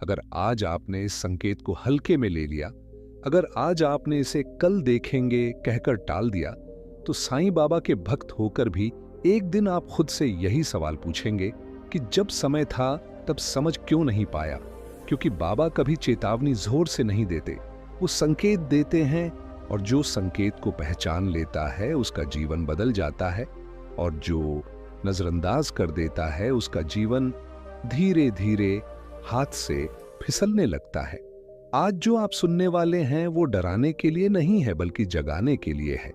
अगर आज आपने इस संकेत को हल्के में ले लिया, अगर आज आपने इसे कल देखेंगे कहकर टाल दिया, तो साईं बाबा के भक्त होकर भी एक दिन आप खुद से यही सवाल पूछेंगे कि जब समय था तब समझ क्यों नहीं पाया। क्योंकि बाबा कभी चेतावनी जोर से नहीं देते, वो संकेत देते हैं, और जो संकेत को पहचान लेता है उसका जीवन बदल जाता है, और जो नजरअंदाज कर देता है उसका जीवन धीरे धीरे हाथ से फिसलने लगता है। आज जो आप सुनने वाले हैं वो डराने के लिए नहीं है, बल्कि जगाने के लिए है।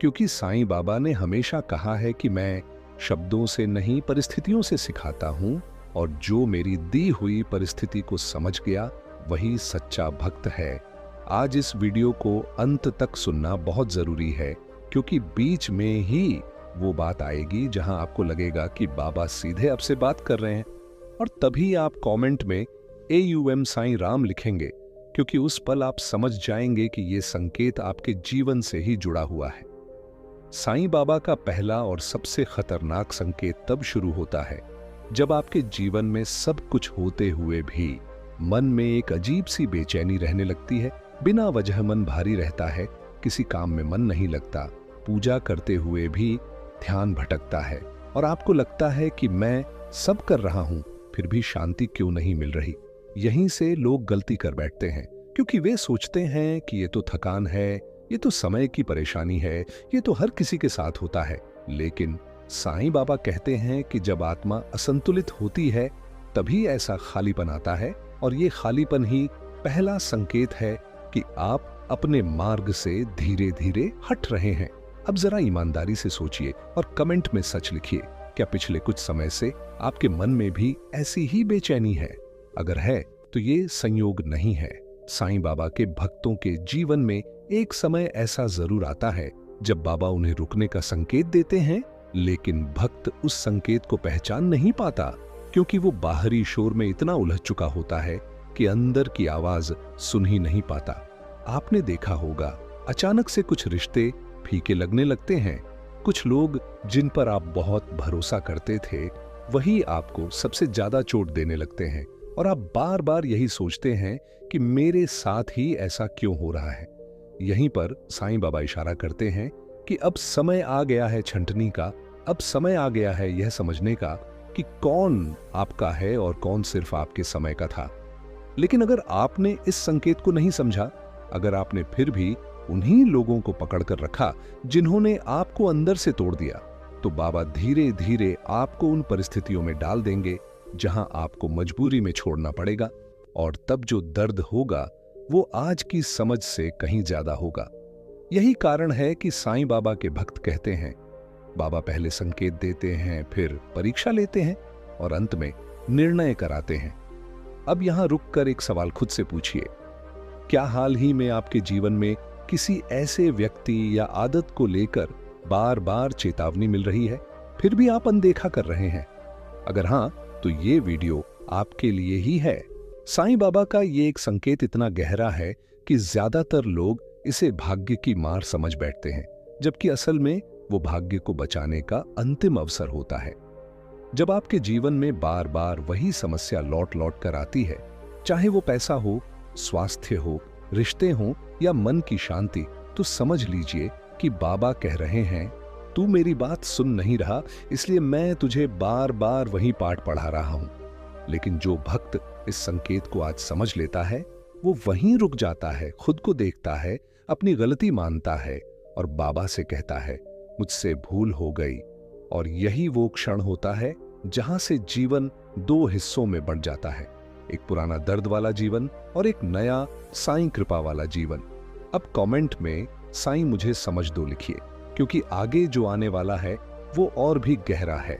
क्योंकि साईं बाबा ने हमेशा कहा है कि मैं शब्दों से नहीं परिस्थितियों से सिखाता हूं, और जो मेरी दी हुई परिस्थिति को समझ गया वही सच्चा भक्त है। आज इस वीडियो को अंत तक सुनना बहुत जरूरी है, क्योंकि बीच में ही वो बात आएगी जहां आपको लगेगा कि बाबा सीधे आपसे बात कर रहे हैं, और तभी आप कमेंट में AUM साईं राम लिखेंगे, क्योंकि उस पल आप समझ जाएंगे कि ये संकेत आपके जीवन से ही जुड़ा हुआ है। साईं बाबा का पहला और सबसे खतरनाक संकेत तब शुरू होता है जब आपके जीवन में सब कुछ होते हुए भी मन में एक अजीब सी बेचैनी रहने लगती है। बिना वजह मन भारी रहता है, किसी काम में मन नहीं लगता, पूजा करते हुए भी ध्यान भटकता है, और आपको लगता है कि मैं सब कर रहा हूं फिर भी शांति क्यों नहीं मिल रही। यहीं से लोग गलती कर बैठते हैं, क्योंकि वे सोचते हैं कि ये तो थकान है, ये तो समय की परेशानी है, ये तो हर किसी के साथ होता है। लेकिन साईं बाबा कहते हैं कि जब आत्मा असंतुलित होती है तभी ऐसा खालीपन आता है, और ये खालीपन ही पहला संकेत है कि आप अपने मार्ग से धीरे धीरे हट रहे हैं। अब जरा ईमानदारी से सोचिए और कमेंट में सच लिखिए, क्या पिछले कुछ समय से आपके मन में भी ऐसी ही बेचैनी है? अगर है तो ये संयोग नहीं है। साईं बाबा के भक्तों के जीवन में एक समय ऐसा जरूर आता है जब बाबा उन्हें रुकने का संकेत देते हैं, लेकिन भक्त उस संकेत को पहचान नहीं पाता, क्योंकि वो बाहरी शोर में इतना उलझ चुका होता है कि अंदर की आवाज सुन ही नहीं पाता। आपने देखा होगा, अचानक से कुछ रिश्ते फीके लगने लगते हैं। कुछ लोग जिन पर आप बहुत भरोसा करते थे वही आपको सबसे ज्यादा चोट देने लगते हैं, और आप बार बार यही सोचते हैं कि मेरे साथ ही ऐसा क्यों हो रहा है। यहीं पर साईं बाबा इशारा करते हैं कि अब समय आ गया है छंटनी का, अब समय आ गया है यह समझने का कि कौन आपका है और कौन सिर्फ आपके समय का था। लेकिन अगर आपने इस संकेत को नहीं समझा, अगर आपने फिर भी उन्हीं लोगों को पकड़कर रखा जिन्होंने आपको अंदर से तोड़ दिया, तो बाबा धीरे धीरे आपको उन परिस्थितियों में डाल देंगे जहां आपको मजबूरी में छोड़ना पड़ेगा, और तब जो दर्द होगा वो आज की समझ से कहीं ज्यादा होगा। यही कारण है कि साईं बाबा के भक्त कहते हैं, बाबा पहले संकेत देते हैं, फिर परीक्षा लेते हैं, और अंत में निर्णय कराते हैं। अब यहां रुककर एक सवाल खुद से पूछिए, क्या हाल ही में आपके जीवन में किसी ऐसे व्यक्ति या आदत को लेकर बार बार चेतावनी मिल रही है, फिर भी आप अनदेखा कर रहे हैं? अगर हां, तो ये वीडियो आपके लिए ही है। साईं बाबा का ये एक संकेत इतना गहरा है कि ज्यादातर लोग इसे भाग्य की मार समझ बैठते हैं, जबकि असल में वो भाग्य को बचाने का अंतिम अवसर होता है। जब आपके जीवन में बार बार वही समस्या लौट लौट कर आती है, चाहे वो पैसा हो, स्वास्थ्य हो, रिश्ते हो या मन की शांति, तो समझ लीजिए कि बाबा कह रहे हैं, तू मेरी बात सुन नहीं रहा, इसलिए मैं तुझे बार बार वही पाठ पढ़ा रहा हूं। लेकिन जो भक्त इस संकेत को आज समझ लेता है, वो वहीं रुक जाता है, खुद को देखता है, अपनी गलती मानता है, और बाबा से कहता है, मुझसे भूल हो गई। और यही वो क्षण होता है जहां से जीवन दो हिस्सों में बंट जाता है, एक पुराना दर्द वाला जीवन और एक नया साईं कृपा वाला जीवन। अब कमेंट में साईं मुझे समझ दो लिखिए, क्योंकि आगे जो आने वाला है वो और भी गहरा है।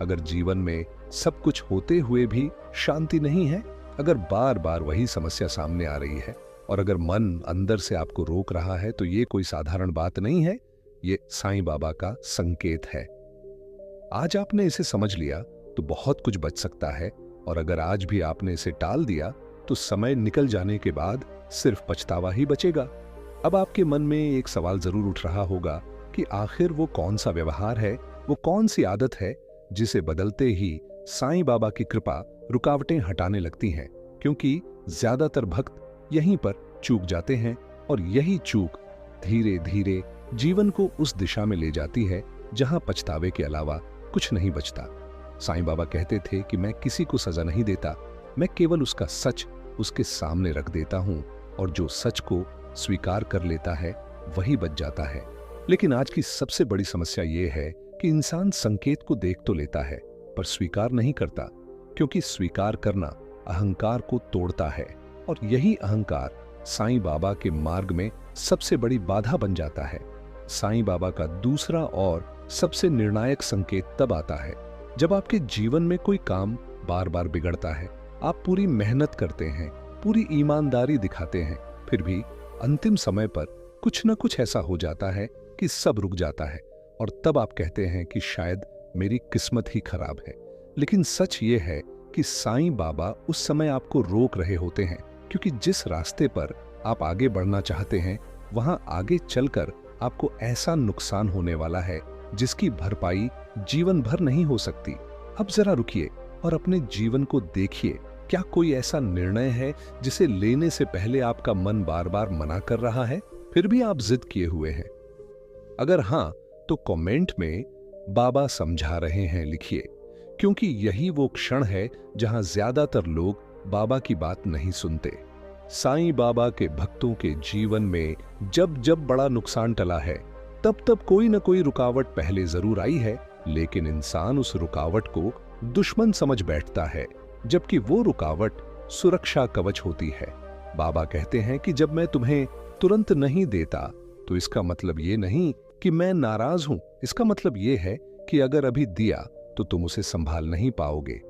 अगर जीवन में सब कुछ होते हुए भी शांति नहीं है, अगर बार बार वही समस्या सामने आ रही है, और अगर मन अंदर से आपको रोक रहा है, तो ये कोई साधारण बात नहीं है, ये साईं बाबा का संकेत है। आज आपने इसे समझ लिया तो बहुत कुछ बच सकता है, और अगर आज भी आपने इसे टाल दिया तो समय निकल जाने के बाद सिर्फ पछतावा ही बचेगा। अब आपके मन में एक सवाल जरूर उठ रहा होगा कि आखिर वो कौन सा व्यवहार है, वो कौन सी आदत है जिसे बदलते ही साईं बाबा की कृपा रुकावटें हटाने लगती हैं। क्योंकि ज्यादातर भक्त यहीं पर चूक जाते हैं और यही चूक धीरे धीरे जीवन को उस दिशा में ले जाती है जहां पछतावे के अलावा कुछ नहीं बचता। साईं बाबा कहते थे कि मैं किसी को सजा नहीं देता, मैं केवल उसका सच उसके सामने रख देता हूं और जो सच को स्वीकार कर लेता है वही बच जाता है। लेकिन आज की सबसे बड़ी समस्या यह है कि इंसान संकेत को देख तो लेता है पर स्वीकार नहीं करता, क्योंकि स्वीकार करना अहंकार को तोड़ता है और यही अहंकार साईं बाबा के मार्ग में सबसे बड़ी बाधा बन जाता है। साईं बाबा का दूसरा और सबसे निर्णायक संकेत तब आता है जब आपके जीवन में कोई काम बार बार बिगड़ता है। आप पूरी मेहनत करते हैं, पूरी ईमानदारी दिखाते हैं, फिर भी अंतिम समय पर कुछ न कुछ ऐसा हो जाता है कि सब रुक जाता है और तब आप कहते हैं कि शायद मेरी किस्मत ही खराब है। लेकिन सच ये है कि साईं बाबा उस समय आपको रोक रहे होते हैं, क्योंकि जिस रास्ते पर आप आगे बढ़ना चाहते हैं वहां आगे चलकर आपको ऐसा नुकसान होने वाला है जिसकी भरपाई जीवन भर नहीं हो सकती। अब जरा रुकिए और अपने जीवन को देखिए। क्या कोई ऐसा निर्णय है जिसे लेने से पहले आपका मन बार बार मना कर रहा है, फिर भी आप जिद किए हुए हैं? अगर हां, तो कमेंट में बाबा समझा रहे हैं लिखिए, क्योंकि यही वो क्षण है जहां ज्यादातर लोग बाबा की बात नहीं सुनते। साईं बाबा के भक्तों के जीवन में जब जब बड़ा नुकसान टला है, तब तब कोई न कोई रुकावट पहले जरूर आई है, लेकिन इंसान उस रुकावट को दुश्मन समझ बैठता है, जबकि वो रुकावट सुरक्षा कवच होती है। बाबा कहते हैं कि जब मैं तुम्हें तुरंत नहीं देता तो इसका मतलब ये नहीं कि मैं नाराज हूं, इसका मतलब ये है कि अगर अभी दिया तो तुम उसे संभाल नहीं पाओगे।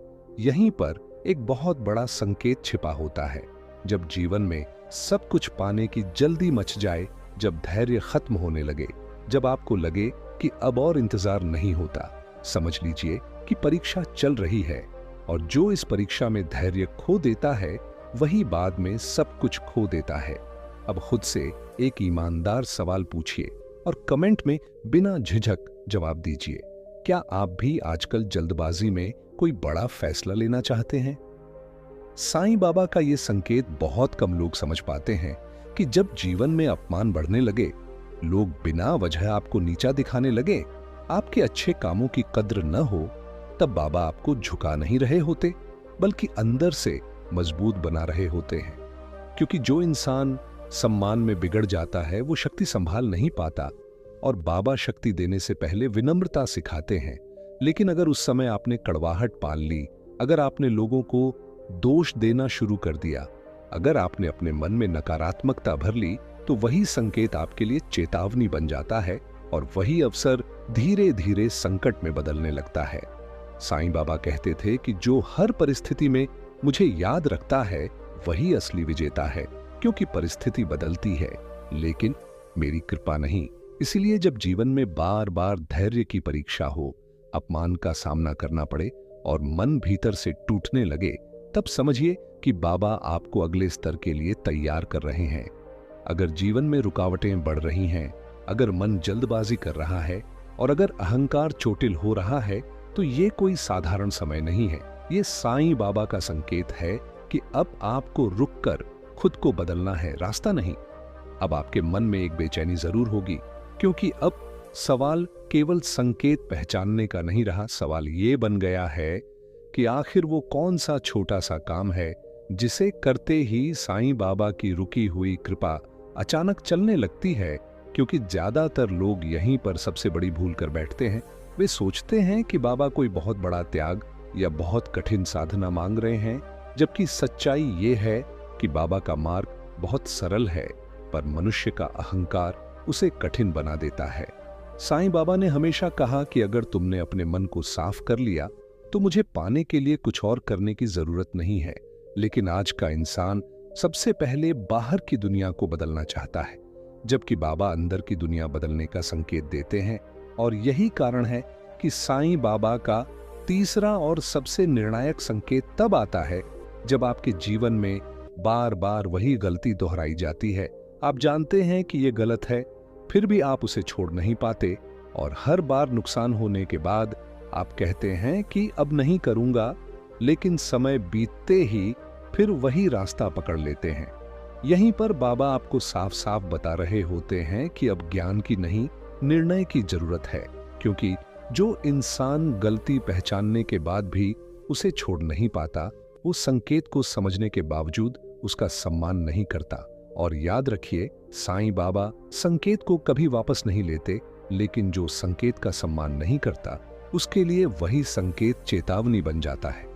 यहीं पर एक बहुत बड़ा संकेत छिपा होता है। जब जीवन में सब कुछ पाने की जल्दी मच जाए, जब धैर्य खत्म होने लगे, जब आपको लगे कि अब और इंतजार नहीं होता, समझ लीजिए कि परीक्षा चल रही है। और जो इस परीक्षा में धैर्य खो देता है वही बाद में सब कुछ खो देता है। अब खुद से एक ईमानदार सवाल पूछिए और कमेंट में बिना झिझक जवाब दीजिए। क्या आप भी आजकल जल्दबाजी में कोई बड़ा फैसला लेना चाहते हैं? साईं बाबा का ये संकेत बहुत कम लोग समझ पाते हैं कि जब जीवन में अपमान बढ़ने लगे, लोग बिना वजह आपको नीचा दिखाने लगे, आपके अच्छे कामों की कद्र न हो, तब बाबा आपको झुका नहीं रहे होते, बल्कि अंदर से मजबूत बना रहे होते हैं। क्योंकि जो इंसान सम्मान में बिगड़ जाता है वो शक्ति संभाल नहीं पाता, और बाबा शक्ति देने से पहले विनम्रता सिखाते हैं। लेकिन अगर उस समय आपने कड़वाहट पाल ली, अगर आपने लोगों को दोष देना शुरू कर दिया, अगर आपने अपने मन में नकारात्मकता भर ली, तो वही संकेत आपके लिए चेतावनी बन जाता है और वही अवसर धीरे धीरे संकट में बदलने लगता है। साईं बाबा कहते थे कि जो हर परिस्थिति में मुझे याद रखता है वही असली विजेता है, क्योंकि परिस्थिति बदलती है लेकिन मेरी कृपा नहीं। इसीलिए जब जीवन में बार बार धैर्य की परीक्षा हो, अपमान का सामना करना पड़े और मन भीतर से टूटने लगे, तब समझिए कि बाबा आपको अगले स्तर के लिए तैयार कर रहे हैं। अगर जीवन में रुकावटें बढ़ रही हैं, अगर मन जल्दबाजी कर रहा है और अगर अहंकार चोटिल हो रहा है, तो ये कोई साधारण समय नहीं है। ये साईं बाबा का संकेत है कि अब आपको रुककर खुद को बदलना है, रास्ता नहीं। अब आपके मन में एक बेचैनी जरूर होगी, क्योंकि अब सवाल केवल संकेत पहचानने का नहीं रहा, सवाल ये बन गया है कि आखिर वो कौन सा छोटा सा काम है जिसे करते ही साईं बाबा की रुकी हुई कृपा अचानक चलने लगती है। क्योंकि ज्यादातर लोग यहीं पर सबसे बड़ी भूल कर बैठते हैं। वे सोचते हैं कि बाबा कोई बहुत बड़ा त्याग या बहुत कठिन साधना मांग रहे हैं, जबकि सच्चाई ये है कि बाबा का मार्ग बहुत सरल है, पर मनुष्य का अहंकार उसे कठिन बना देता है। साईं बाबा ने हमेशा कहा कि अगर तुमने अपने मन को साफ कर लिया तो मुझे पाने के लिए कुछ और करने की जरूरत नहीं है। लेकिन आज का इंसान सबसे पहले बाहर की दुनिया को बदलना चाहता है, जबकि बाबा अंदर की दुनिया बदलने का संकेत देते हैं। और यही कारण है कि साईं बाबा का तीसरा और सबसे निर्णायक संकेत तब आता है जब आपके जीवन में बार बार वही गलती दोहराई जाती है। आप जानते हैं कि यह गलत है, फिर भी आप उसे छोड़ नहीं पाते, और हर बार नुकसान होने के बाद आप कहते हैं कि अब नहीं करूंगा, लेकिन समय बीतते ही फिर वही रास्ता पकड़ लेते हैं। यहीं पर बाबा आपको साफ साफ बता रहे होते हैं कि अब ज्ञान की नहीं, निर्णय की जरूरत है। क्योंकि जो इंसान गलती पहचानने के बाद भी उसे छोड़ नहीं पाता, वो संकेत को समझने के बावजूद उसका सम्मान नहीं करता। और याद रखिए, साईं बाबा संकेत को कभी वापस नहीं लेते, लेकिन जो संकेत का सम्मान नहीं करता, उसके लिए वही संकेत चेतावनी बन जाता है।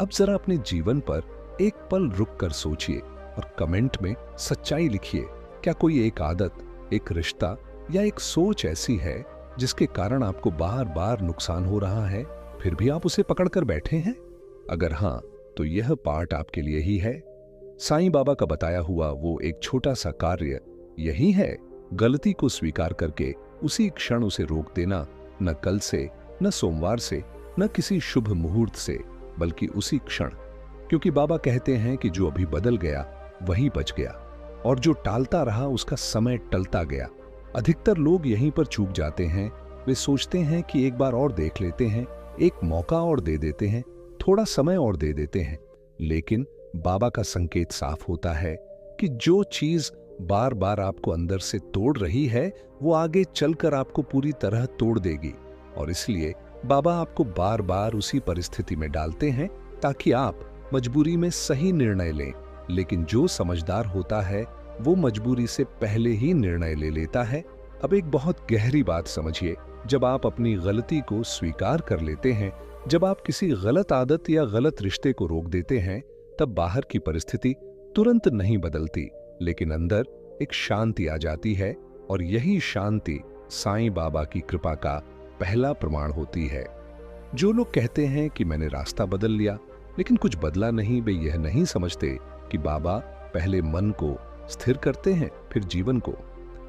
अब जरा अपने जीवन पर एक पल रुक कर सोचिए और कमेंट में सच्चाई लिखिए। क्या कोई एक आदत, एक रिश्ता या एक सोच ऐसी है जिसके कारण आपको बार बार नुकसान हो रहा है, फिर भी आप उसे पकड़कर बैठे हैं? अगर हां, तो यह पाठ आपके लिए ही है। साईं बाबा का बताया हुआ वो एक छोटा सा कार्य यही है, गलती को स्वीकार करके उसी क्षण उसे रोक देना। न कल से, न सोमवार से, न किसी शुभ मुहूर्त से, बल्कि उसी क्षण। क्योंकि बाबा कहते हैं कि जो अभी बदल गया वही बच गया, और जो टालता रहा उसका समय टलता गया। अधिकतर लोग यहीं पर चूक जाते हैं। वे सोचते हैं कि एक बार और देख लेते हैं, एक मौका और दे देते हैं, थोड़ा समय और दे देते हैं। लेकिन बाबा का संकेत साफ होता है कि जो चीज बार बार आपको अंदर से तोड़ रही है, वो आगे चलकर आपको पूरी तरह तोड़ देगी। और इसलिए बाबा आपको बार बार उसी परिस्थिति में डालते हैं ताकि आप मजबूरी में सही निर्णय लें। लेकिन जो समझदार होता है वो मजबूरी से पहले ही निर्णय ले लेता है। अब एक बहुत गहरी बात समझिए, जब आप अपनी गलती को स्वीकार कर लेते हैं, जब आप किसी गलत आदत या गलत रिश्ते को रोक देते हैं, तब बाहर की परिस्थिति तुरंत नहीं बदलती, लेकिन अंदर एक शांति आ जाती है। और यही शांति साईं बाबा की कृपा का पहला प्रमाण होती है। जो लोग कहते हैं कि मैंने रास्ता बदल लिया लेकिन कुछ बदला नहीं, वे यह नहीं समझते कि बाबा पहले मन को स्थिर करते हैं, फिर जीवन को।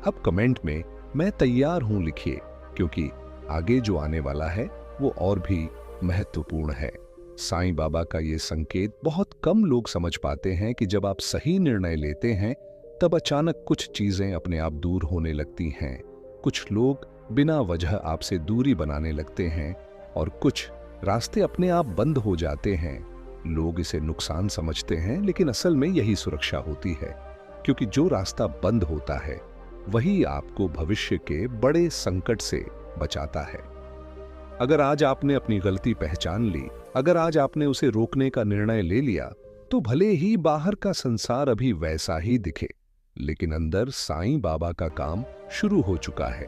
अब कमेंट में मैं तैयार हूं लिखिए, क्योंकि आगे जो आने वाला है वो और भी महत्वपूर्ण है। साईं बाबा का ये संकेत बहुत कम लोग समझ पाते हैं कि जब आप सही निर्णय लेते हैं, तब अचानक कुछ चीजें अपने आप दूर होने लगती हैं। कुछ लोग बिना वजह आपसे दूरी बनाने लगते हैं और कुछ रास्ते अपने आप बंद हो जाते हैं। लोग इसे नुकसान समझते हैं, लेकिन असल में यही सुरक्षा होती है। क्योंकि जो रास्ता बंद होता है वही आपको भविष्य के बड़े संकट से बचाता है। अगर आज आपने अपनी गलती पहचान ली, अगर आज आपने उसे रोकने का निर्णय ले लिया, तो भले ही बाहर का संसार अभी वैसा ही दिखे, लेकिन अंदर साईं बाबा का काम शुरू हो चुका है।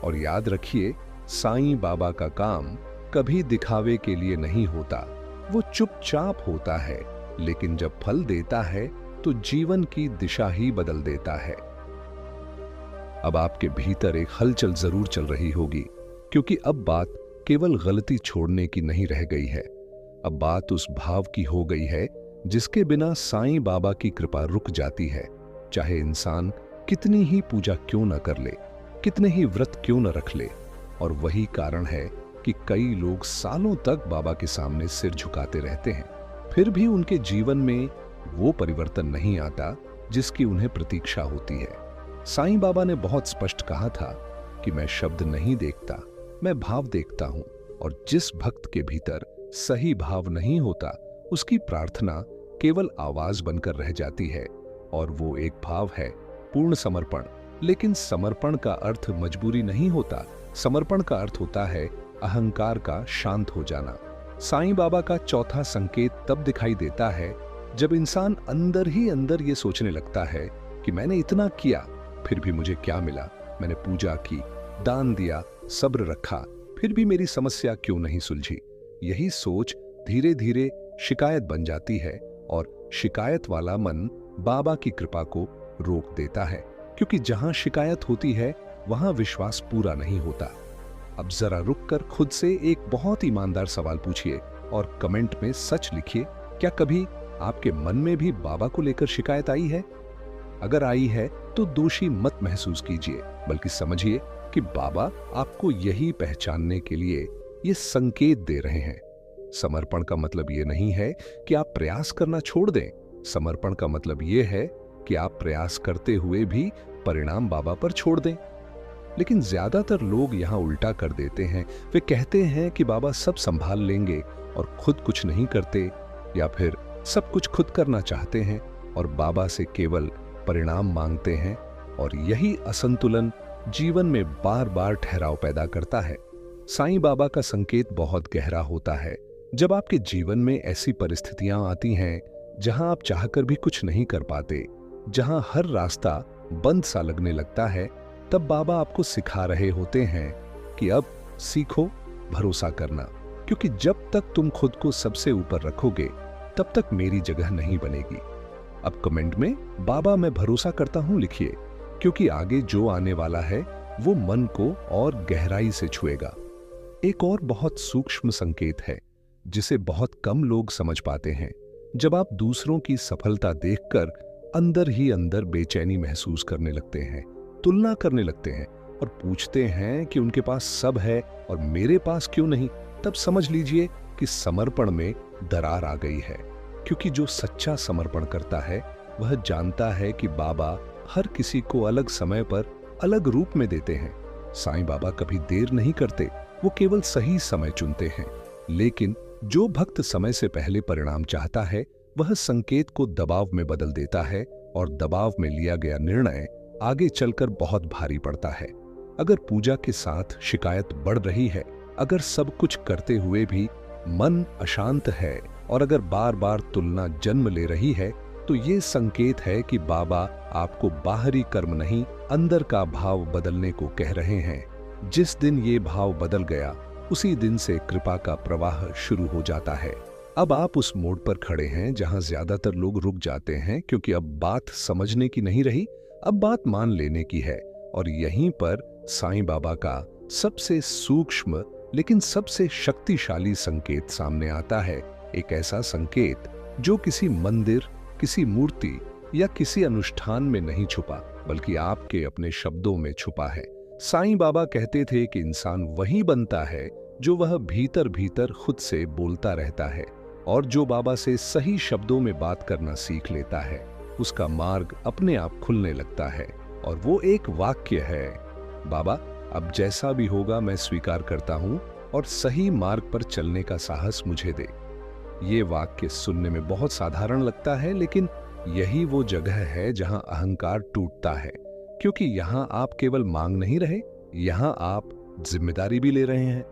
और याद रखिए, साईं बाबा का काम कभी दिखावे के लिए नहीं होता, वो चुपचाप होता है, लेकिन जब फल देता है तो जीवन की दिशा ही बदल देता है। अब आपके भीतर एक हलचल जरूर चल रही होगी, क्योंकि अब बात केवल गलती छोड़ने की नहीं रह गई है। अब बात उस भाव की हो गई है जिसके बिना साईं बाबा की कृपा रुक जाती है। चाहे इंसान कितनी ही पूजा क्यों न कर ले, कितने ही व्रत क्यों न रख ले। और वही कारण है कि कई लोग सालों तक बाबा के सामने सिर झुकाते रहते हैं, फिर भी उनके जीवन में वो परिवर्तन नहीं आता जिसकी उन्हें प्रतीक्षा होती है। साईं बाबा ने बहुत स्पष्ट कहा था कि मैं शब्द नहीं देखता, मैं भाव देखता हूं। और जिस भक्त के भीतर सही भाव नहीं होता, उसकी प्रार्थना केवल आवाज बनकर रह जाती है। और वो एक भाव है पूर्ण समर्पण। लेकिन समर्पण का अर्थ मजबूरी नहीं होता, समर्पण का अर्थ होता है अहंकार का शांत हो जाना। साईं बाबा का चौथा संकेत तब दिखाई देता है जब इंसान अंदर ही अंदर ये सोचने लगता है कि मैंने इतना किया, फिर भी मुझे क्या मिला। मैंने पूजा की, दान दिया, सब्र रखा, फिर भी मेरी समस्या क्यों नहीं सुलझी। यही सोच धीरे धीरे शिकायत बन जाती है, और शिकायत वाला मन बाबा की कृपा को रोक देता है। क्योंकि जहां शिकायत होती है वहां विश्वास पूरा नहीं होता। अब जरा रुककर खुद से एक बहुत ईमानदार सवाल पूछिए और कमेंट में सच लिखिए। क्या कभी आपके मन में भी बाबा को लेकर शिकायत आई है? अगर आई है तो दोषी मत महसूस कीजिए, बल्कि समझिए कि बाबा आपको यही पहचानने के लिए ये संकेत दे रहे हैं। समर्पण का मतलब ये नहीं है कि आप प्रयास करना छोड़ दें। समर्पण का मतलब ये है कि आप प्रयास करते हुए भी परिणाम बाबा पर छोड़ दें। लेकिन ज्यादातर लोग यहां उल्टा कर देते हैं। वे कहते हैं कि बाबा सब संभाल लेंगे और खुद कुछ नहीं करते, या फिर सब कुछ खुद करना चाहते हैं और बाबा से केवल परिणाम मांगते हैं, और यही असंतुलन जीवन में बार बार ठहराव पैदा करता है। साईं बाबा का संकेत बहुत गहरा होता है। जब आपके जीवन में ऐसी परिस्थितियां आती हैं जहां आप चाहकर भी कुछ नहीं कर पाते, जहां हर रास्ता बंद सा लगने लगता है, तब बाबा आपको सिखा रहे होते हैं कि अब सीखो भरोसा करना, क्योंकि जब तक तुम खुद को सबसे ऊपर रखोगे तब तक मेरी जगह नहीं बनेगी। अब कमेंट में बाबा मैं भरोसा करता हूं लिखिए, क्योंकि आगे जो आने वाला है वो मन को और गहराई से छुएगा। एक और बहुत सूक्ष्म संकेत है जिसे बहुत कम लोग समझ पाते हैं। जब आप दूसरों की सफलता देखकर अंदर ही अंदर बेचैनी महसूस करने लगते हैं, तुलना करने लगते हैं और पूछते हैं कि उनके पास सब है और मेरे पास क्यों नहीं, तब समझ लीजिए कि समर्पण में दरार आ गई है। क्योंकि जो सच्चा समर्पण करता है वह जानता है कि बाबा हर किसी को अलग समय पर अलग रूप में देते हैं। साईं बाबा कभी देर नहीं करते, वो केवल सही समय चुनते हैं। लेकिन जो भक्त समय से पहले परिणाम चाहता है वह संकेत को दबाव में बदल देता है, और दबाव में लिया गया निर्णय आगे चलकर बहुत भारी पड़ता है। अगर पूजा के साथ शिकायत बढ़ रही है, अगर सब कुछ करते हुए भी मन अशांत है, और अगर बार बार तुलना जन्म ले रही है, तो ये संकेत है कि बाबा आपको बाहरी कर्म नहीं, अंदर का भाव बदलने को कह रहे हैं। जिस दिन ये भाव बदल गया उसी दिन से कृपा का प्रवाह शुरू हो जाता है। अब आप उस मोड़ पर खड़े हैं जहां ज्यादातर लोग रुक जाते हैं, क्योंकि अब बात समझने की नहीं रही, अब बात मान लेने की है। और यहीं पर साईं बाबा का सबसे सूक्ष्म लेकिन सबसे शक्तिशाली संकेत सामने आता है। एक ऐसा संकेत जो किसी मंदिर, किसी मूर्ति या किसी अनुष्ठान में नहीं छुपा, बल्कि आपके अपने शब्दों में छुपा है। साईं बाबा कहते थे कि इंसान वही बनता है जो वह भीतर भीतर खुद से बोलता रहता है, और जो बाबा से सही शब्दों में बात करना सीख लेता है उसका मार्ग अपने आप खुलने लगता है। और वो एक वाक्य है, बाबा अब जैसा भी होगा मैं स्वीकार करता हूं और सही मार्ग पर चलने का साहस मुझे दे। ये वाक्य सुनने में बहुत साधारण लगता है, लेकिन यही वो जगह है जहां अहंकार टूटता है, क्योंकि यहां आप केवल मांग नहीं रहे, यहां आप जिम्मेदारी भी ले रहे हैं।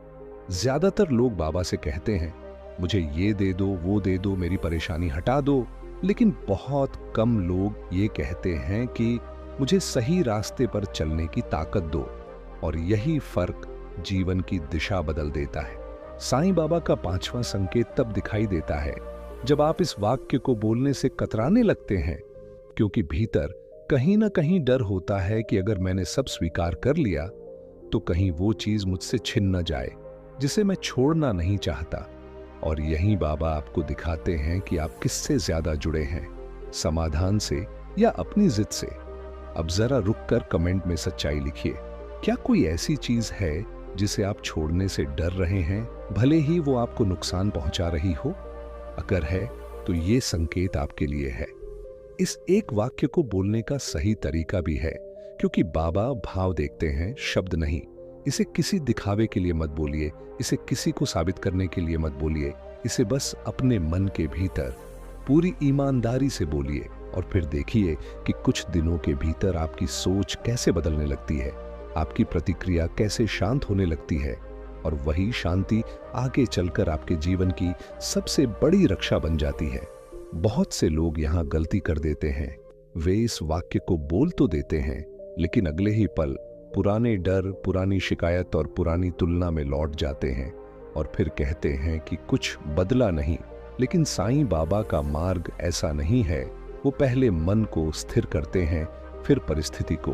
ज्यादातर लोग बाबा से कहते हैं मुझे ये दे दो, वो दे दो, मेरी परेशानी हटा दो, लेकिन बहुत कम लोग ये कहते हैं कि मुझे सही रास्ते पर चलने की ताकत दो। और यही फर्क जीवन की दिशा बदल देता है। साईं बाबा का पांचवा संकेत तब दिखाई देता है जब आप इस वाक्य को बोलने से कतराने लगते हैं, क्योंकि भीतर कहीं ना कहीं डर होता है कि अगर मैंने सब स्वीकार कर लिया तो कहीं वो चीज मुझसे छिन न जाए जिसे मैं छोड़ना नहीं चाहता। और यहीं बाबा आपको दिखाते हैं कि आप किससे ज्यादा जुड़े हैं, समाधान से या अपनी जिद से। अब जरा रुककर कमेंट में सच्चाई लिखिए। क्या कोई ऐसी चीज है जिसे आप छोड़ने से डर रहे हैं, भले ही वो आपको नुकसान पहुंचा रही हो? अगर है तो ये संकेत आपके लिए है। इस एक वाक्य को बोलने का सही तरीका भी है, क्योंकि बाबा भाव देखते हैं, शब्द नहीं। इसे किसी दिखावे के लिए मत बोलिए, इसे किसी को साबित करने के लिए मत बोलिए, इसे बस अपने मन के भीतर पूरी ईमानदारी से बोलिए, और फिर देखिए कि कुछ दिनों के भीतर आपकी सोच कैसे बदलने लगती है, आपकी प्रतिक्रिया कैसे शांत होने लगती है, और वही शांति आगे चलकर आपके जीवन की सबसे बड़ी रक्षा बन जाती है। बहुत से लोग यहाँ गलती कर देते हैं, वे इस वाक्य को बोल तो देते हैं, लेकिन अगले ही पल पुराने डर, पुरानी शिकायत और पुरानी तुलना में लौट जाते हैं, और फिर कहते हैं कि कुछ बदला नहीं। लेकिन साईं बाबा का मार्ग ऐसा नहीं है। वो पहले मन को स्थिर करते हैं, फिर परिस्थिति को।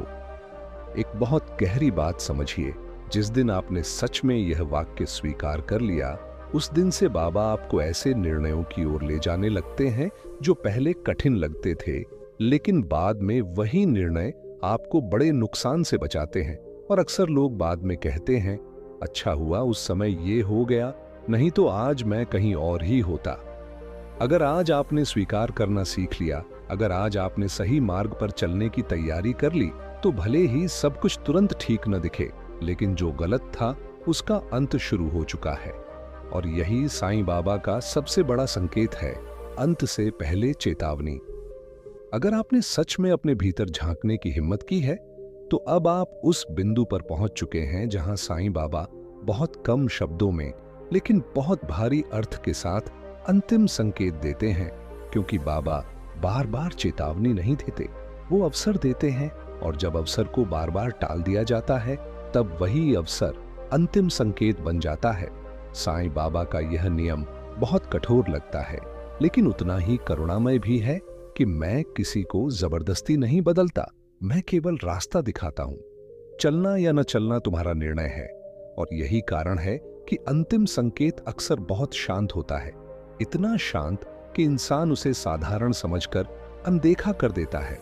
एक बहुत गहरी बात समझिए, जिस दिन आपने सच में यह वाक्य स्वीकार कर लिया, उस दिन से बाबा आपको ऐसे निर्णयों की ओर ले जाने लगते हैं जो पहले कठिन लगते थे, लेकिन बाद में वही निर्णय आपको बड़े नुकसान से बचाते हैं। और अक्सर लोग बाद में कहते हैं, अच्छा हुआ उस समय ये हो गया, नहीं तो आज मैं कहीं और ही होता। अगर आज आपने स्वीकार करना सीख लिया, अगर आज आपने सही मार्ग पर चलने की तैयारी कर ली, तो भले ही सब कुछ तुरंत ठीक न दिखे, लेकिन जो गलत था उसका अंत शुरू हो चुका है। और यही साईं बाबा का सबसे बड़ा संकेत है। अंत से पहले चेतावनी। अगर आपने सच में अपने भीतर झांकने की हिम्मत की है, तो अब आप उस बिंदु पर पहुंच चुके हैं जहां साईं बाबा बहुत कम शब्दों में लेकिन बहुत भारी अर्थ के साथ अंतिम संकेत देते हैं। क्योंकि बाबा बार बार चेतावनी नहीं देते, वो अवसर देते हैं, और जब अवसर को बार बार टाल दिया जाता है तब वही अवसर अंतिम संकेत बन जाता है। साईं बाबा का यह नियम बहुत कठोर लगता है, लेकिन उतना ही करुणामय भी है कि मैं किसी को जबरदस्ती नहीं बदलता, मैं केवल रास्ता दिखाता हूं। चलना या न चलना तुम्हारा निर्णय है, और यही कारण है कि अंतिम संकेत अक्सर बहुत शांत होता है, इतना शांत कि इंसान उसे साधारण समझकर अनदेखा कर देता है।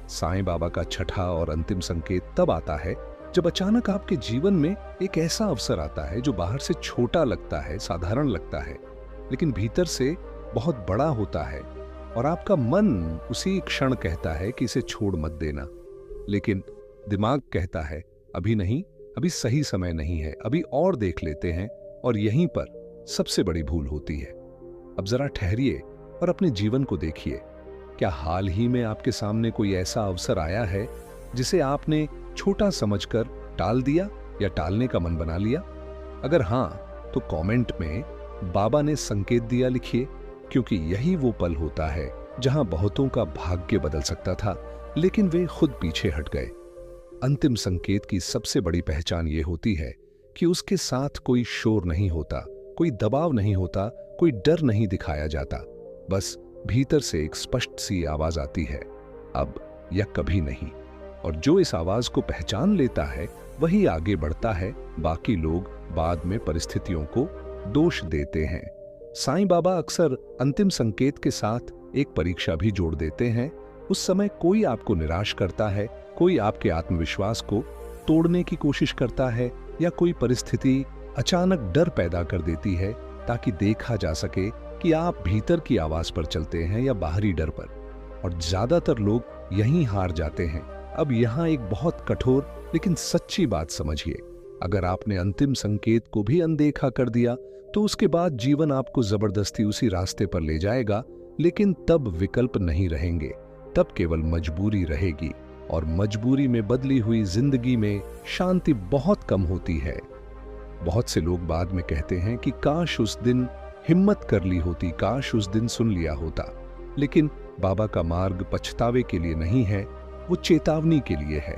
साईं बाबा का छठा और अंतिम संकेत तब आता है जब अचानक आपके जीवन में एक ऐसा अवसर आता है जो बाहर से छोटा लगता है, साधारण लगता है, लेकिन भीतर से बहुत बड़ा होता है, और आपका मन उसी क्षण कहता है कि इसे छोड़ मत देना। लेकिन दिमाग कहता है अभी नहीं, अभी सही समय नहीं है, अभी और देख लेते हैं। और यहीं पर सबसे बड़ी भूल होती है। अब जरा ठहरिए और अपने जीवन को देखिए। क्या हाल ही में आपके सामने कोई ऐसा अवसर आया है जिसे आपने छोटा समझकर टाल दिया या टालने का मन बना लिया? अगर हां, तो कमेंट में बाबा ने संकेत दिया लिखिए, क्योंकि यही वो पल होता है जहां बहुतों का भाग्य बदल सकता था, लेकिन वे खुद पीछे हट गए। अंतिम संकेत की सबसे बड़ी पहचान ये होती है कि उसके साथ कोई शोर नहीं होता, कोई दबाव नहीं होता, कोई डर नहीं दिखाया जाता। बस भीतर से एक स्पष्ट सी आवाज आती है, अब या कभी नहीं। और जो इस आवाज को पहचान लेता है वही आगे बढ़ता है। बाकी लोग बाद में परिस्थितियों को दोष देते हैं। साईं बाबा अक्सर अंतिम संकेत के साथ एक परीक्षा भी जोड़ देते हैं। उस समय कोई आपको निराश करता है, कोई आपके आत्मविश्वास को तोड़ने की कोशिश करता है, या कोई परिस्थिति अचानक डर पैदा कर देती है ताकि देखा जा सके कि आप भीतर की आवाज पर चलते हैं या बाहरी डर पर। और ज्यादातर लोग यहीं हार जाते हैं। अब यहां एक बहुत कठोर लेकिन सच्ची बात समझिए, अगर आपने अंतिम संकेत को भी अनदेखा कर दिया तो उसके बाद जीवन आपको जबरदस्ती उसी रास्ते पर ले जाएगा, लेकिन तब विकल्प नहीं रहेंगे, तब केवल मजबूरी रहेगी। और मजबूरी में बदली हुई जिंदगी में शांति बहुत कम होती है। बहुत से लोग बाद में कहते हैं कि काश उस दिन हिम्मत कर ली होती, काश उस दिन सुन लिया होता। लेकिन बाबा का मार्ग पछतावे के लिए नहीं है, वो चेतावनी के लिए है।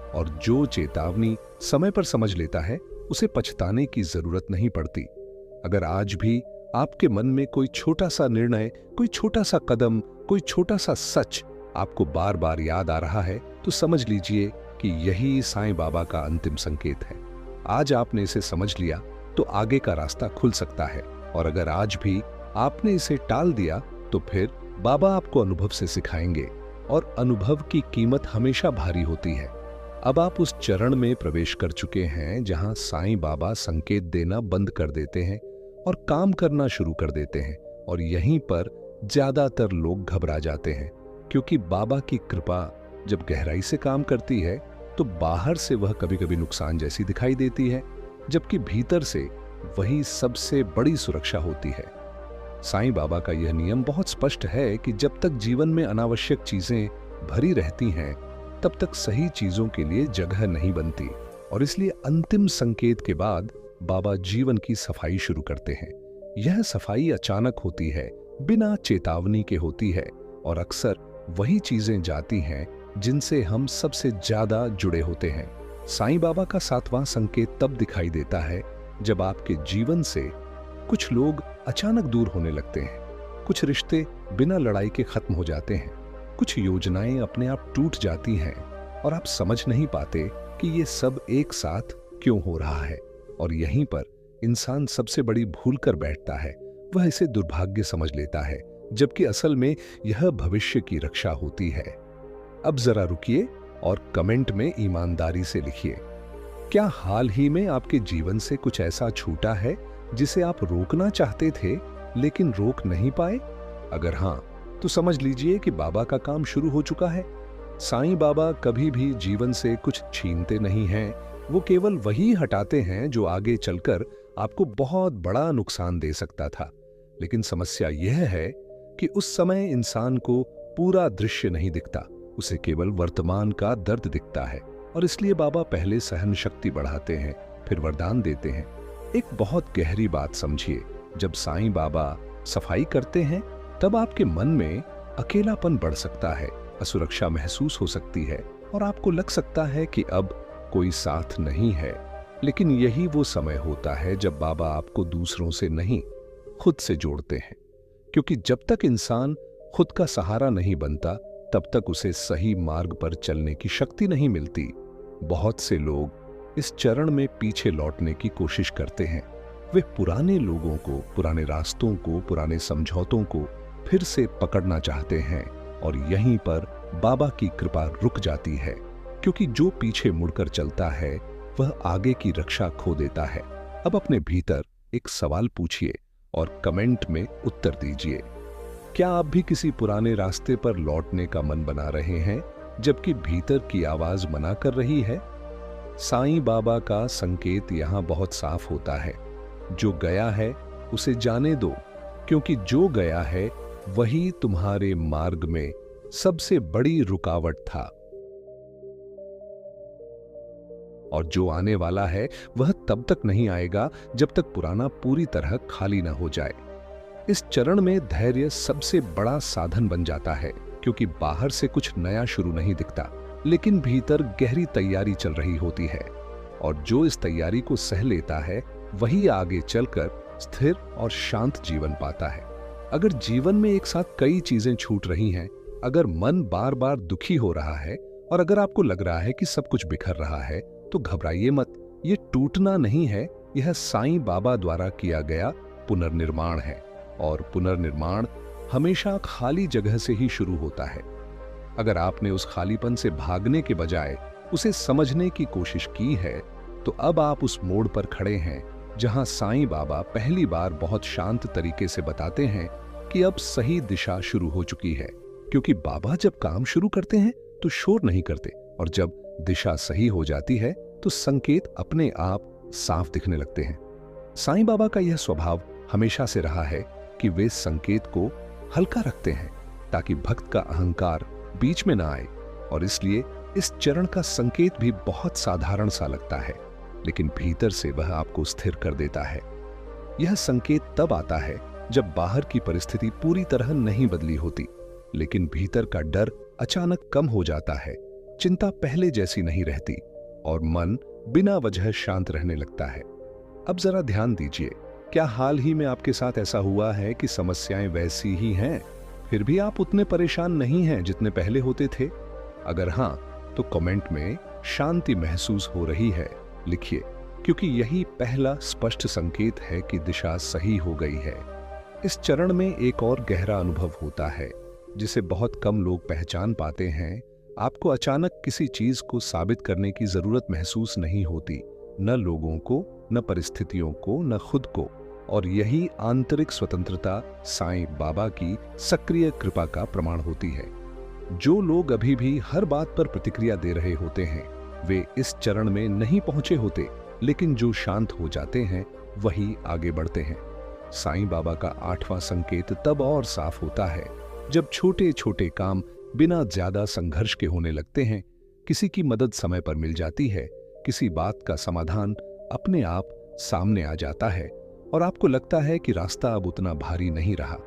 और जो चेतावनी समय पर समझ लेता है उसे पछताने की जरूरत नहीं पड़ती। अगर आज भी आपके मन में कोई छोटा सा निर्णय, कोई छोटा सा कदम, कोई छोटा सा सच आपको बार बार याद आ रहा है, तो समझ लीजिए कि यही साईं बाबा का अंतिम संकेत है। आज आपने इसे समझ लिया तो आगे का रास्ता खुल सकता है, और अगर आज भी आपने इसे टाल दिया तो फिर बाबा आपको अनुभव से सिखाएंगे, और अनुभव की कीमत हमेशा भारी होती है। अब आप उस चरण में प्रवेश कर चुके हैं जहां साईं बाबा संकेत देना बंद कर देते हैं और काम करना शुरू कर देते हैं। और यहीं पर ज्यादातर लोग घबरा जाते हैं, क्योंकि बाबा की कृपा जब गहराई से काम करती है तो बाहर से वह कभी कभी नुकसान जैसी दिखाई देती है, जबकि भीतर से वही सबसे बड़ी सुरक्षा होती है। साईं बाबा का यह नियम बहुत स्पष्ट है कि जब तक जीवन में अनावश्यक चीजें भरी रहती हैं, तब तक सही चीजों के लिए जगह नहीं बनती। और इसलिए अंतिम संकेत के बाद बाबा जीवन की सफाई शुरू करते हैं। यह सफाई अचानक होती है, बिना चेतावनी के होती है, और अक्सर वही चीजें जाती हैं जिनसे हम सबसे ज्यादा जुड़े होते हैं। साईं बाबा का सातवां संकेत तब दिखाई देता है जब आपके जीवन से कुछ लोग अचानक दूर होने लगते हैं, कुछ रिश्ते बिना लड़ाई के खत्म हो जाते हैं, कुछ योजनाएं अपने आप टूट जाती हैं, और आप समझ नहीं पाते कि ये सब एक साथ क्यों हो रहा है। और यहीं पर इंसान सबसे बड़ी भूल कर बैठता है, वह इसे दुर्भाग्य समझ लेता है, जबकि असल में यह भविष्य की रक्षा होती है। अब जरा रुकिए और कमेंट में ईमानदारी से लिखिए, क्या हाल ही में आपके जीवन से कुछ ऐसा छूटा है जिसे आप रोकना चाहते थे लेकिन रोक नहीं पाए? अगर हां, तो समझ लीजिए कि बाबा का काम शुरू हो चुका है। साईं बाबा कभी भी जीवन से कुछ छीनते नहीं हैं, वो केवल वही हटाते हैं जो आगे चलकर आपको बहुत बड़ा नुकसान दे सकता था। लेकिन समस्या यह है कि उस समय इंसान को पूरा दृश्य नहीं दिखता, उसे केवल वर्तमान का दर्द दिखता है। और इसलिए बाबा पहले सहन शक्ति बढ़ाते हैं, फिर वरदान देते हैं। एक बहुत गहरी बात समझिए, जब साईं बाबा सफाई करते हैं तब आपके मन में अकेलापन बढ़ सकता है, असुरक्षा महसूस हो सकती है और आपको लग सकता है कि अब कोई साथ नहीं है। लेकिन यही वो समय होता है जब बाबा आपको दूसरों से नहीं, खुद से जोड़ते हैं। क्योंकि जब तक इंसान खुद का सहारा नहीं बनता, तब तक उसे सही मार्ग पर चलने की शक्ति नहीं मिलती। बहुत से लोग इस चरण में पीछे लौटने की कोशिश करते हैं। वे पुराने लोगों को, पुराने रास्तों को, पुराने समझौतों को फिर से पकड़ना चाहते हैं और यहीं पर बाबा की कृपा रुक जाती है। क्योंकि जो पीछे मुड़कर चलता है वह आगे की रक्षा खो देता है। अब अपने भीतर एक सवाल पूछिए और कमेंट में उत्तर दीजिए। क्या आप भी किसी पुराने रास्ते पर लौटने का मन बना रहे हैं, जबकि भीतर की आवाज मना कर रही है? साईं बाबा का संकेत यहां बहुत साफ होता है। जो गया है उसे जाने दो, क्योंकि जो गया है वही तुम्हारे मार्ग में सबसे बड़ी रुकावट था। और जो आने वाला है वह तब तक नहीं आएगा जब तक पुराना पूरी तरह खाली ना हो जाए। इस चरण में धैर्य सबसे बड़ा साधन बन जाता है, क्योंकि बाहर से कुछ नया शुरू नहीं दिखता, लेकिन भीतर गहरी तैयारी चल रही होती है। और जो इस तैयारी को सह लेता है वही आगे चलकर स्थिर और शांत जीवन पाता है। अगर जीवन में एक साथ कई चीजें छूट रही हैं, अगर मन बार बार दुखी हो रहा है और अगर आपको लग रहा है कि सब कुछ बिखर रहा है, तो घबराइए मत। ये टूटना नहीं है, यह साईं बाबा द्वारा किया गया पुनर्निर्माण है। और पुनर्निर्माण हमेशा खाली जगह से ही शुरू होता है। अगर आपने उस खालीपन से भागने के बजाय उसे समझने की कोशिश की है, तो अब आप उस मोड़ पर खड़े हैं जहां साईं बाबा पहली बार बहुत शांत तरीके से बताते हैं कि अब सही दिशा शुरू हो चुकी है। क्योंकि बाबा जब काम शुरू करते हैं तो शोर नहीं करते, और जब दिशा सही हो जाती है तो संकेत अपने आप साफ दिखने लगते हैं। साईं बाबा का यह स्वभाव हमेशा से रहा है कि वे संकेत को हल्का रखते हैं, ताकि भक्त का अहंकार बीच में ना आए। और इसलिए इस चरण का संकेत भी बहुत साधारण सा लगता है, लेकिन भीतर से वह आपको स्थिर कर देता है। यह संकेत तब आता है जब बाहर की परिस्थिति पूरी तरह नहीं बदली होती, लेकिन भीतर का डर अचानक कम हो जाता है, चिंता पहले जैसी नहीं रहती और मन बिना वजह शांत रहने लगता है। अब जरा ध्यान दीजिए, क्या हाल ही में आपके साथ ऐसा हुआ है कि समस्याएं वैसी ही हैं, फिर भी आप उतने परेशान नहीं हैं जितने पहले होते थे? अगर हां, तो कमेंट में शांति महसूस हो रही है लिखिए, क्योंकि यही पहला स्पष्ट संकेत है कि दिशा सही हो गई है। इस चरण में एक और गहरा अनुभव होता है जिसे बहुत कम लोग पहचान पाते हैं। आपको अचानक किसी चीज को साबित करने की जरूरत महसूस नहीं होती, न लोगों को, न परिस्थितियों को, न खुद को। और यही आंतरिक स्वतंत्रता साईं बाबा की सक्रिय कृपा का प्रमाण होती है। जो लोग अभी भी हर बात पर प्रतिक्रिया दे रहे होते हैं, वे इस चरण में नहीं पहुंचे होते, लेकिन जो शांत हो जाते हैं वही आगे बढ़ते हैं। साईं बाबा का 8वां संकेत तब और साफ होता है जब छोटे छोटे काम बिना ज्यादा संघर्ष के होने लगते हैं। किसी की मदद समय पर मिल जाती है, किसी बात का समाधान अपने आप सामने आ जाता है और आपको लगता है कि रास्ता अब उतना भारी नहीं रहा।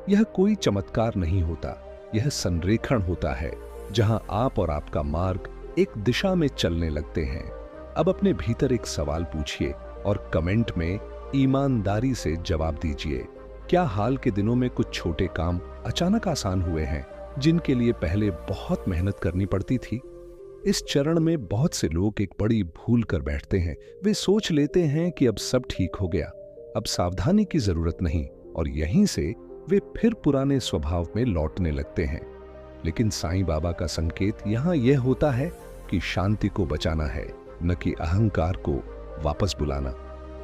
यह कोई चमत्कार नहीं होता, यह संरेखण होता है जहां आप और आपका मार्ग एक दिशा में चलने लगते हैं। अब अपने भीतर एक सवाल पूछिए और कमेंट में ईमानदारी से जवाब दीजिए। क्या हाल के दिनों में कुछ छोटे काम अचानक आसान हुए हैं, जिनके लिए पहले बहुत मेहनत करनी पड़ती थी? इस चरण में बहुत से लोग एक बड़ी भूल कर बैठते हैं। वे सोच लेते हैं कि अब सब ठीक हो गया, अब सावधानी की जरूरत नहीं, और यहीं से वे फिर पुराने स्वभाव में लौटने लगते हैं। लेकिन साईं बाबा का संकेत यहां यह होता है कि शांति को बचाना है, न कि अहंकार को वापस बुलाना।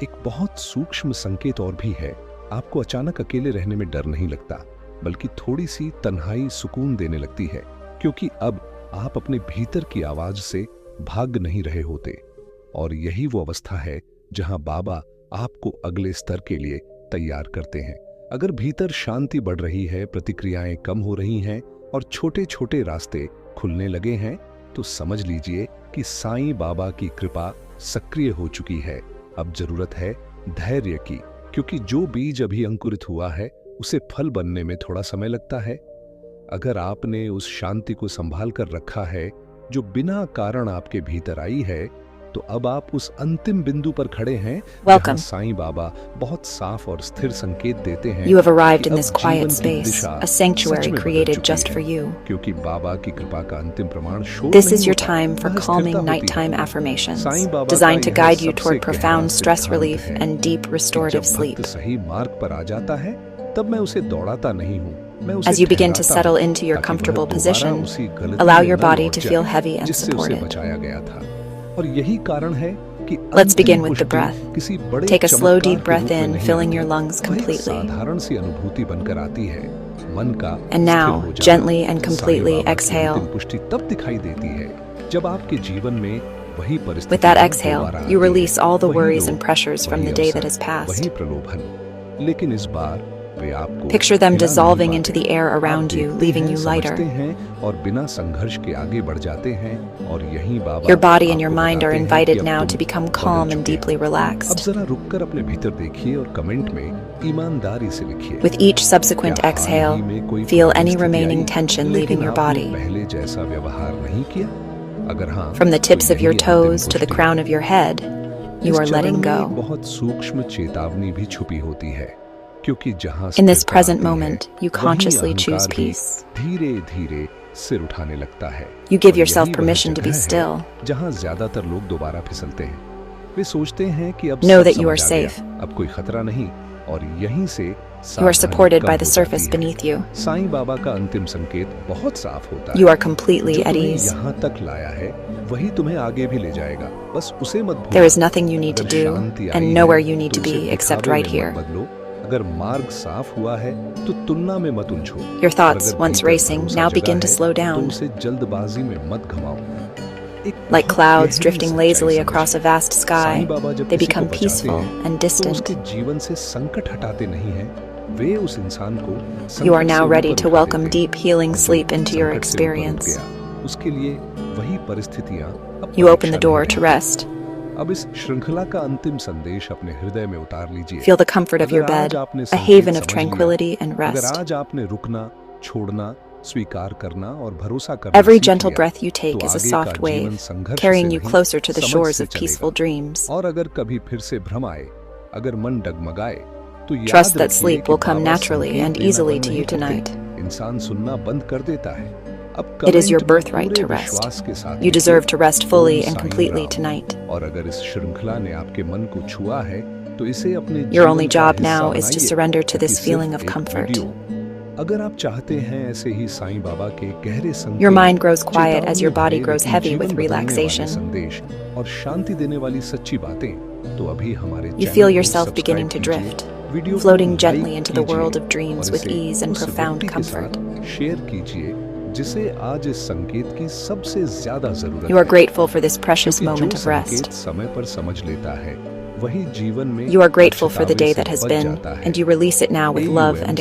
एक बहुत सूक्ष्म संकेत और भी है, आपको अचानक अकेले रहने में डर नहीं लगता, बल्कि थोड़ी सी तन्हाई सुकून देने लगती है, क्योंकि अब आप अपने भीतर की आवाज से भाग नहीं रहे होते। और यही वो अवस्था है जहां बाबा आपको अगले स्तर के लिए तैयार करते हैं। अगर भीतर शांति बढ़ रही है, प्रतिक्रियाएं कम हो रही हैं और छोटे छोटे रास्ते खुलने लगे हैं, तो समझ लीजिए कि साईं बाबा की कृपा सक्रिय हो चुकी है। अब जरूरत है धैर्य की, क्योंकि जो बीज अभी अंकुरित हुआ है उसे फल बनने में थोड़ा समय लगता है। अगर आपने उस शांति को संभाल कर रखा है जो बिना कारण आपके भीतर आई है, तो अब आप उस अंतिम बिंदु पर खड़े हैं जहां साईं बाबा बहुत साफ और स्थिर संकेत देते हैं। You have arrived in this quiet space, a sanctuary created just for you. क्योंकि बाबा की कृपा का अंतिम प्रमाण शोर This नहीं is your होता, time for वह calming स्थिरता होती nighttime है। affirmations, साईं बाबा का designed to यह guide you सबसे toward गहरा profound stress सिद्धांत relief है and deep कि restorative जब sleep. भक्त सही मार्ग पर आ जाता है, तब मैं उसे दौड़ाता नहीं हूँ, मैं उसे As you begin to ठहराता settle हूँ, into your ताकि वह comfortable दोबारा position, उसी गलती allow में your न body लौट to feel जाए, heavy and जिससे उसे supported. बचाया गया था। और यही कारण है कि Let's begin अंतिम with the पुष्टि breath. किसी बड़े Take a slow, चमत्कार deep के breath रूप में in, नहीं filling आती, your lungs वह एक completely. साधारण सी अनुभूति बनकर आती है, मन का And स्थिर now, हो जाना। gently and साईं completely बाबा की exhale. अंतिम पुष्टि तब दिखाई देती है जब आपके जीवन में वही परिस्थिति With that exhale, you release all the worries and pressures from the day that has passed. वही प्रलोभन, लेकिन इस बार वे आपको Picture them हिला dissolving नहीं into पाते। the air आप around you, देखते leaving हैं, you lighter. समझते हैं और बिना संघर्ष के आगे बढ़ जाते हैं, और यही बाबा Your body and your आपको mind are बताते हैं invited कि अब now तुम to become बदल calm and चुके हो। deeply अब relaxed. जरा रुककर अपने भीतर देखिए और कमेंट में ईमानदारी से लिखिए। With each subsequent क्या हाल exhale, ही में कोई feel any परिस्थिति remaining आई, tension लेकिन leaving your आपने body. पहले जैसा व्यवहार नहीं किया? अगर हाँ, From the tips तो of your यही अंतिम toes to the पुष्टि crown है। of your head, you इस are चरण letting में go. एक बहुत सूक्ष्म चेतावनी भी छुपी होती है, क्योंकि जहां In this स्थिरता present आती है, moment, you वहीं consciously choose अहंकार भी peace. धीरे-धीरे सिर उठाने लगता है। You give और yourself यही वह permission to be जगह है still. जहां ज्यादातर लोग दोबारा फिसलते हैं। वे सोचते हैं कि अब Know सब that you समझ are आ गया, safe. अब कोई खतरा नहीं, और यहीं से You are supported by the सावधानी कम हो surface जाती है। beneath you. साईं बाबा का अंतिम संकेत बहुत साफ होता है। You are completely जो at तुम्हें ease. यहाँ तक लाया है, वही तुम्हें आगे भी ले जाएगा। बस उसे मत भूलना। There is nothing you need to अगर do शांति आई and है, nowhere you need तो to be उसे except दिखावे right में here. मत बदलो। अगर मार्ग साफ हुआ है, तो तुलना में मत उलझो। Your thoughts, और अगर once भीतर racing, भरोसा now जगा begin to है, slow तो down. उसे जल्दबाजी में मत घमाओ। एक Like बहुत clouds गहरी drifting सच्चाई lazily समझो। across a vast Sai sky, बाबा जब they किसी को become बचाते peaceful हैं, and तो distant. उसके जीवन से संकट हटाते नहीं हैं, वे उस इंसान को You are संकट now से ready ऊपर to उठा welcome देते हैं। deep healing और जो sleep into your संकट से ऊपर उठ experience. गया, उसके लिए वही परिस्थितियां अब You open परीक्षा the door नहीं to रहेंगी। rest. अब इस श्रृंखला का अंतिम संदेश अपने हृदय में उतार लीजिए। Feel the comfort of your अगर आज bed, आपने a संकेत haven of समझ लिया, tranquility and अगर rest. आज आपने रुकना, छोड़ना, स्वीकार करना और भरोसा करना Every सीख gentle लिया, breath you take तो is a आगे soft का जीवन wave, संघर्ष carrying से you नहीं, closer to the समझ shores से of चलेगा। peaceful dreams. और अगर कभी फिर से भ्रम आए, अगर मन डगमगाए, तो याद Trust that रखिए sleep कि will come बाबा naturally संकेत and देना easily बंद to नहीं you करते। tonight. इंसान सुनना बंद कर देता है। अब It is your कमेंट में birthright पूरे to rest. विश्वास के साथ You लिखिए, deserve to rest fully Om and Sai completely Ram. tonight. और अगर इस श्रृंखला ने आपके मन को छुआ है, तो इसे अपने Your जीवन only का job हिस्सा now is to बनाइए, surrender to न कि this सिर्फ feeling of एक comfort. वीडियो। अगर आप चाहते हैं ऐसे ही साईं बाबा के गहरे संकेत, Your mind grows quiet as your चेतावनी body भरे grows लेकिन heavy जीवन with बदलने वाले relaxation. संदेश और शांति देने वाली सच्ची बातें, तो अभी हमारे You चैनल feel को yourself सब्सक्राइब beginning to कीजिए, drift, वीडियो को floating like gently into the कीजिए world of dreams और with इसे ease and उस profound व्यक्ति के comfort. साथ शेयर कीजिए जिसे आज इस संकेत की सबसे ज्यादा जरूरत You are है। grateful for this precious क्योंकि moment जो of rest. संकेत समय पर समझ लेता है, वही जीवन में You are grateful for the पछतावे day से that has बच been, जाता है। and you release it now with love and